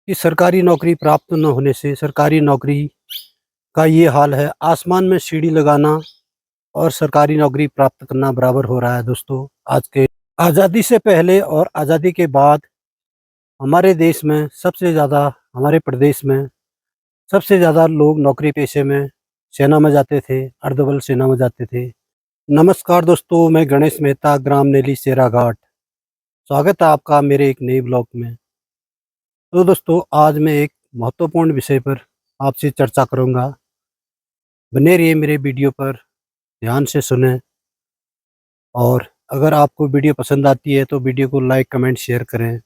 कि सरकारी नौकरी प्राप्त न होने से सरकारी नौकरी का ये हाल है। आसमान में सीढ़ी लगाना और सरकारी नौकरी प्राप्त करना बराबर हो रहा है दोस्तों। आज के आज़ादी से पहले और आज़ादी के बाद हमारे देश में सबसे ज़्यादा, हमारे प्रदेश में सबसे ज़्यादा लोग नौकरी पेशे में सेना में जाते थे, अर्धबल सेना में जाते थे। नमस्कार दोस्तों, मैं गणेश मेहता, ग्राम नेली सेराघाट। स्वागत है आपका मेरे एक नए ब्लॉग में। तो दोस्तों, आज मैं एक महत्वपूर्ण विषय पर आपसे चर्चा करूंगा। बने रहिए मेरे वीडियो पर, ध्यान से सुनें। और अगर आपको वीडियो पसंद आती है तो वीडियो को लाइक, कमेंट, शेयर करें।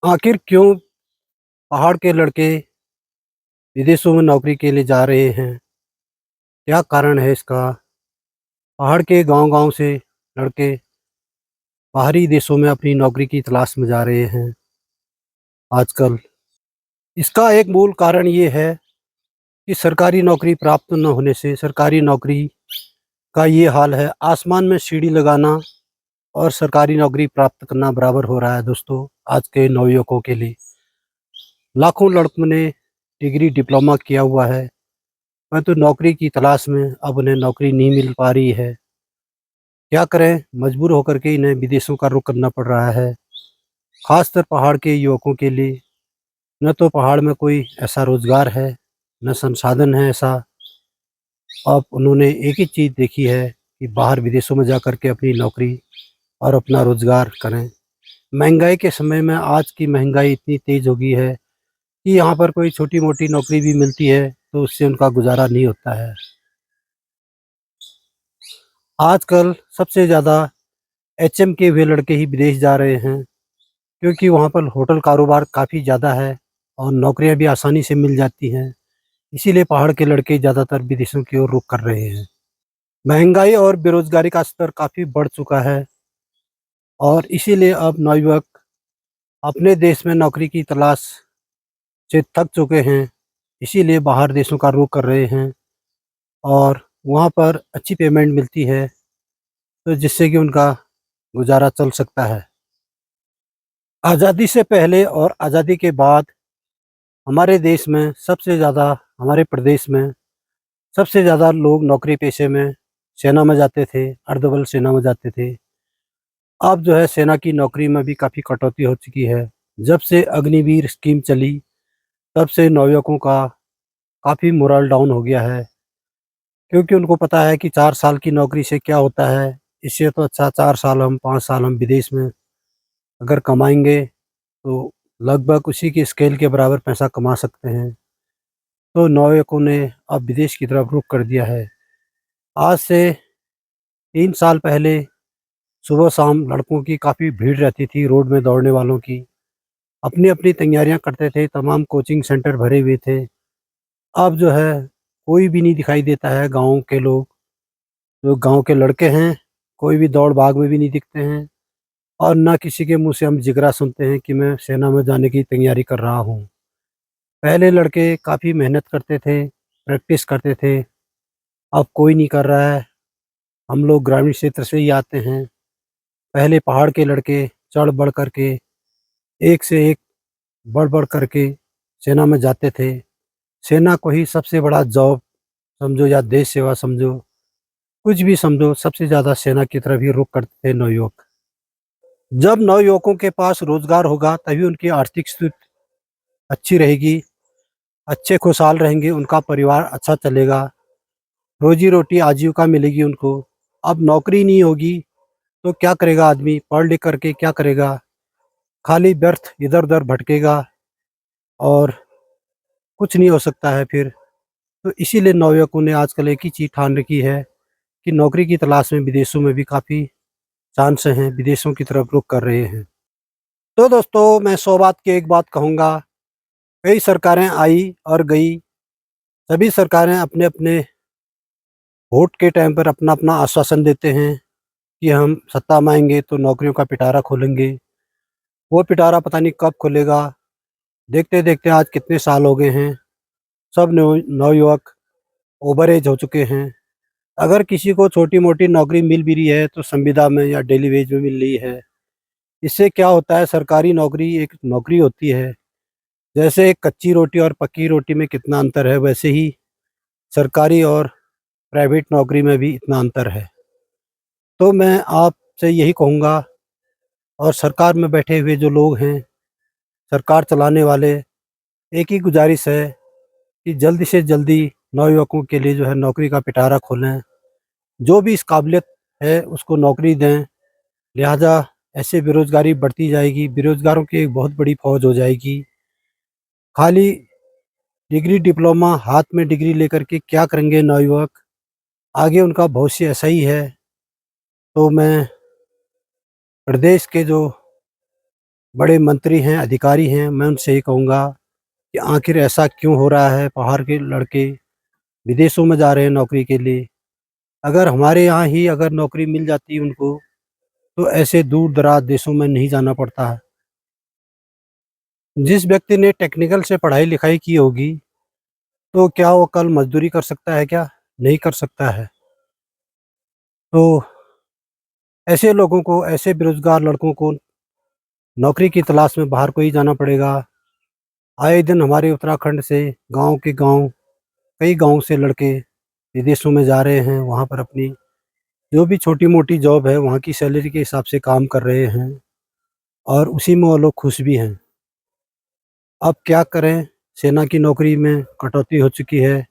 आखिर क्यों पहाड़ के लड़के विदेशों में नौकरी के लिए जा रहे हैं? क्या कारण है इसका? पहाड़ के गांव-गांव से लड़के बाहरी देशों में अपनी नौकरी की तलाश में जा रहे हैं आजकल। इसका एक मूल कारण ये है कि सरकारी नौकरी प्राप्त न होने से सरकारी नौकरी का ये हाल है। आसमान में सीढ़ी लगाना और सरकारी नौकरी प्राप्त करना बराबर हो रहा है दोस्तों, आज के नवयुवकों के लिए। लाखों लड़कों ने डिग्री, डिप्लोमा किया हुआ है, परंतु नौकरी की तलाश में अब उन्हें नौकरी नहीं मिल पा रही है। क्या करें, मजबूर होकर के इन्हें विदेशों का रुख करना पड़ रहा है। खासकर पहाड़ के युवकों के लिए न तो पहाड़ में कोई ऐसा रोजगार है, न संसाधन है ऐसा। अब उन्होंने एक ही चीज़ देखी है कि बाहर विदेशों में जा कर के अपनी नौकरी और अपना रोजगार करें। महंगाई के समय में आज की महंगाई इतनी तेज़ हो गई है कि यहाँ पर कोई छोटी-मोटी नौकरी भी मिलती है तो उससे उनका गुज़ारा नहीं होता है। आजकल सबसे ज़्यादा एचएम के हुए लड़के ही विदेश जा रहे हैं, क्योंकि वहाँ पर होटल कारोबार काफ़ी ज़्यादा है और नौकरियाँ भी आसानी से मिल जाती हैं। इसीलिए पहाड़ के लड़के ज़्यादातर विदेशों की ओर रुख कर रहे हैं। महंगाई और बेरोज़गारी का स्तर काफ़ी बढ़ चुका है और इसीलिए अब नवयुवक अपने देश में नौकरी की तलाश से थक चुके हैं। इसीलिए बाहर देशों का रुख कर रहे हैं और वहाँ पर अच्छी पेमेंट मिलती है, तो जिससे कि उनका गुज़ारा चल सकता है। आज़ादी से पहले और आज़ादी के बाद हमारे देश में सबसे ज़्यादा, हमारे प्रदेश में सबसे ज़्यादा लोग नौकरी पेशे में सेना में जाते थे, अर्धबल सेना में जाते थे। अब जो है सेना की नौकरी में भी काफ़ी कटौती हो चुकी है। जब से अग्निवीर स्कीम चली, तब से नवयुवकों का काफ़ी मोरल डाउन हो गया है, क्योंकि उनको पता है कि 4 साल की नौकरी से क्या होता है। इससे तो अच्छा 4 साल हम, 5 साल हम विदेश में अगर कमाएँगे तो लगभग उसी के स्केल के बराबर पैसा कमा सकते हैं। तो नवयुवकों ने अब विदेश की तरफ रुख कर दिया है। आज से 3 साल पहले सुबह-शाम लड़कों की काफ़ी भीड़ रहती थी, रोड में दौड़ने वालों की। अपनी-अपनी तैयारियाँ करते थे, तमाम कोचिंग सेंटर भरे हुए थे। अब जो है कोई भी नहीं दिखाई देता है। गाँव के लोग, जो गाँव के लड़के हैं, कोई भी दौड़-भाग में भी नहीं दिखते हैं और ना किसी के मुँह से हम जिगरा सुनते हैं कि मैं सेना में जाने की तैयारी कर रहा हूँ। पहले लड़के काफ़ी मेहनत करते थे, प्रैक्टिस करते थे, अब कोई नहीं कर रहा है। हम लोग ग्रामीण क्षेत्र से ही आते हैं। पहले पहाड़ के लड़के चढ़-बढ़ कर के, एक से एक बढ़-बढ़ कर के सेना में जाते थे। सेना को ही सबसे बड़ा जॉब समझो या देश सेवा समझो, कुछ भी समझो, सबसे ज़्यादा सेना की तरफ ही रुख करते थे नवयुवक। जब नवयुवकों के पास रोज़गार होगा तभी उनकी आर्थिक स्थिति अच्छी रहेगी, अच्छे खुशहाल रहेंगे, उनका परिवार अच्छा चलेगा, रोज़ी-रोटी, आजीविका मिलेगी उनको। अब नौकरी नहीं होगी तो क्या करेगा आदमी? पढ़ लिख कर के क्या करेगा? खाली व्यर्थ इधर-उधर भटकेगा और कुछ नहीं हो सकता है फिर। तो इसीलिए नवयुवकों ने आजकल एक ही चीज़ ठान रखी है कि नौकरी की तलाश में विदेशों में भी काफ़ी चांस हैं, विदेशों की तरफ रुख कर रहे हैं। तो दोस्तों, मैं 100 बात की एक बात कहूँगा, कई सरकारें आई और गई, सभी सरकारें अपने-अपने वोट के टाइम पर अपना-अपना आश्वासन देते हैं कि हम सत्ता में आएँगे तो नौकरियों का पिटारा खोलेंगे। वो पिटारा पता नहीं कब खुलेगा। देखते-देखते आज कितने साल हो गए हैं, सब नवयुवक ओवर एज हो चुके हैं। अगर किसी को छोटी-मोटी नौकरी मिल भी रही है तो संविदा में या डेली वेज में मिल रही है। इससे क्या होता है, सरकारी नौकरी एक नौकरी होती है, जैसे एक कच्ची रोटी और पक्की रोटी में कितना अंतर है, वैसे ही सरकारी और प्राइवेट नौकरी में भी इतना अंतर है। तो मैं आपसे यही कहूँगा, और सरकार में बैठे हुए जो लोग हैं, सरकार चलाने वाले, एक ही गुजारिश है कि जल्दी से जल्दी नवयुवकों के लिए जो है नौकरी का पिटारा खोलें। जो भी इस काबिलियत है उसको नौकरी दें। लिहाजा ऐसे बेरोज़गारी बढ़ती जाएगी, बेरोज़गारों की एक बहुत बड़ी फ़ौज हो जाएगी। खाली डिग्री, डिप्लोमा, हाथ में डिग्री लेकर के क्या करेंगे नवयुवक? आगे उनका भविष्य ऐसा ही है। तो मैं प्रदेश के जो बड़े मंत्री हैं, अधिकारी हैं, मैं उनसे ये कहूँगा कि आखिर ऐसा क्यों हो रहा है? बाहर के लड़के विदेशों में जा रहे हैं नौकरी के लिए। अगर हमारे यहाँ ही अगर नौकरी मिल जाती उनको, तो ऐसे दूर-दराज देशों में नहीं जाना पड़ता है। जिस व्यक्ति ने टेक्निकल से पढ़ाई-लिखाई की होगी, तो क्या वो कल मज़दूरी कर सकता है क्या? नहीं कर सकता है। तो ऐसे लोगों को, ऐसे बेरोज़गार लड़कों को नौकरी की तलाश में बाहर को ही जाना पड़ेगा। आए दिन हमारे उत्तराखंड से गाँव के गाँव, कई गाँव से लड़के विदेशों में जा रहे हैं। वहाँ पर अपनी जो भी छोटी-मोटी जॉब है, वहाँ की सैलरी के हिसाब से काम कर रहे हैं और उसी में वो लोग खुश भी हैं। अब क्या करें, सेना की नौकरी में कटौती हो चुकी है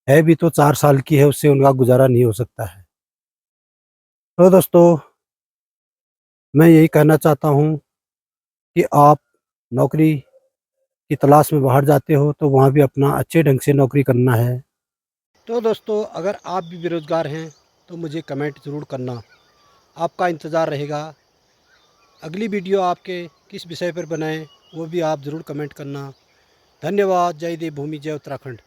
भी तो 4 साल की है, उससे उनका गुज़ारा नहीं हो सकता है। तो दोस्तों, मैं यही कहना चाहता हूँ कि आप नौकरी की तलाश में बाहर जाते हो, तो वहाँ भी अपना अच्छे ढंग से नौकरी करना है। तो दोस्तों, अगर आप भी बेरोज़गार हैं, तो मुझे कमेंट ज़रूर करना। आपका इंतज़ार रहेगा। अगली वीडियो आपके किस विषय पर बनाएँ, वो भी आप ज़रूर कमेंट करना। धन्यवाद। जय देवभूमि, जय उत्तराखंड।